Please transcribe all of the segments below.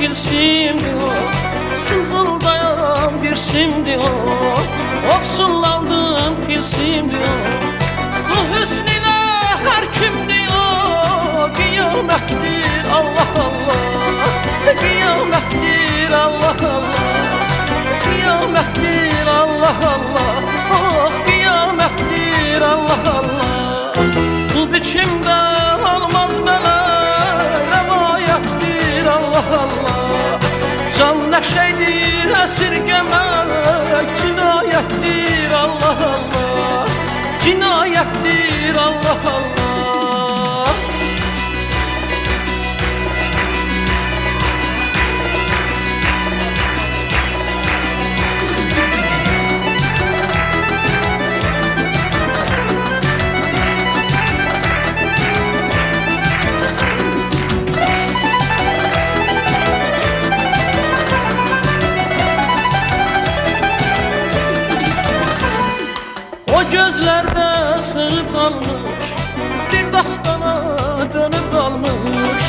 tilsimdi o, sızıldayan bir simdi o, ofsunlandım tilsimdi o. Bu hüsnüne her kimdi o, kıyamettir Allah Allah, kıyamettir Allah Allah, kıyamettir Allah Allah, oh kıyamettir Allah Allah. Bu biçimde olmaz mənə rəvayətdir Allah Allah. Can nəşəydir əsirgəmək cinayətdir Allah Allah, cinayətdir Allah Allah. O gözlerde sığıp kalmış, bir dastana dönüp kalmış.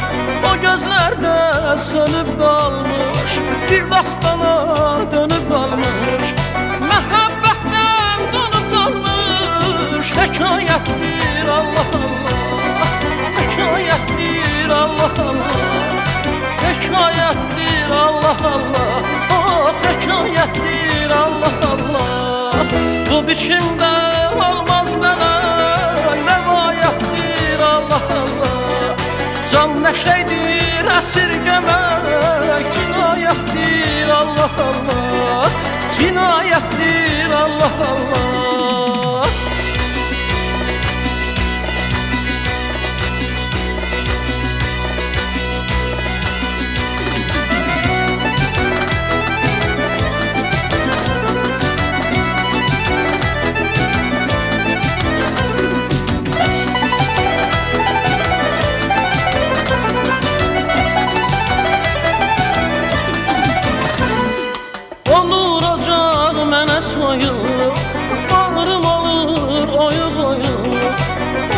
O gözlerde sönüp kalmış, bir dastana dönüp kalmış. Məhəbbətdən donup kalmış, hekayettir Allah Allah, hekayettir Allah Allah, hekayettir Allah Allah, oh hekayettir Allah Allah. Bu biçimde olmaz mənə rəvayətdir Allah Allah. Can nəşəydir əsirgəmək cinayətdir Allah Allah, cinayətdir Allah Allah. Bağrım alır oyuq oyuq,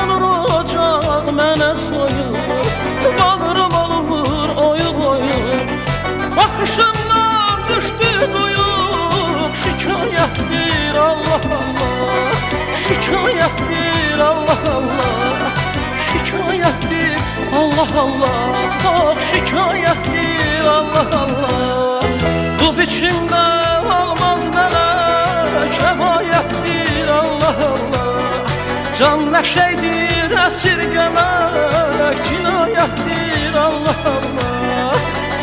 olur ocaq mənə soyuq. Bağrım alır oyuq oyuq, baxışından düşdü duyuq. Şikayətdir Allah Allah, şikayətdir Allah Allah, şikayətdir Allah Allah, oh şikayətdir Allah Allah. Bu biçimdə olmaz mənə rəvayətdir Allah Allah. Can nəşəydir əsirgəmək cinayətdir Allah Allah,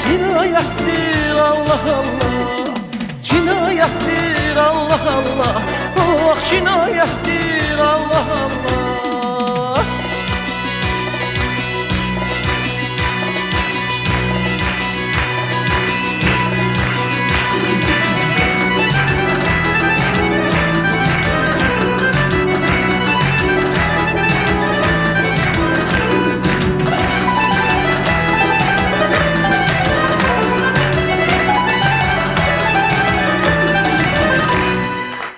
cinayətdir Allah Allah, cinayətdir Allah Allah, oh cinayətdir Allah Allah.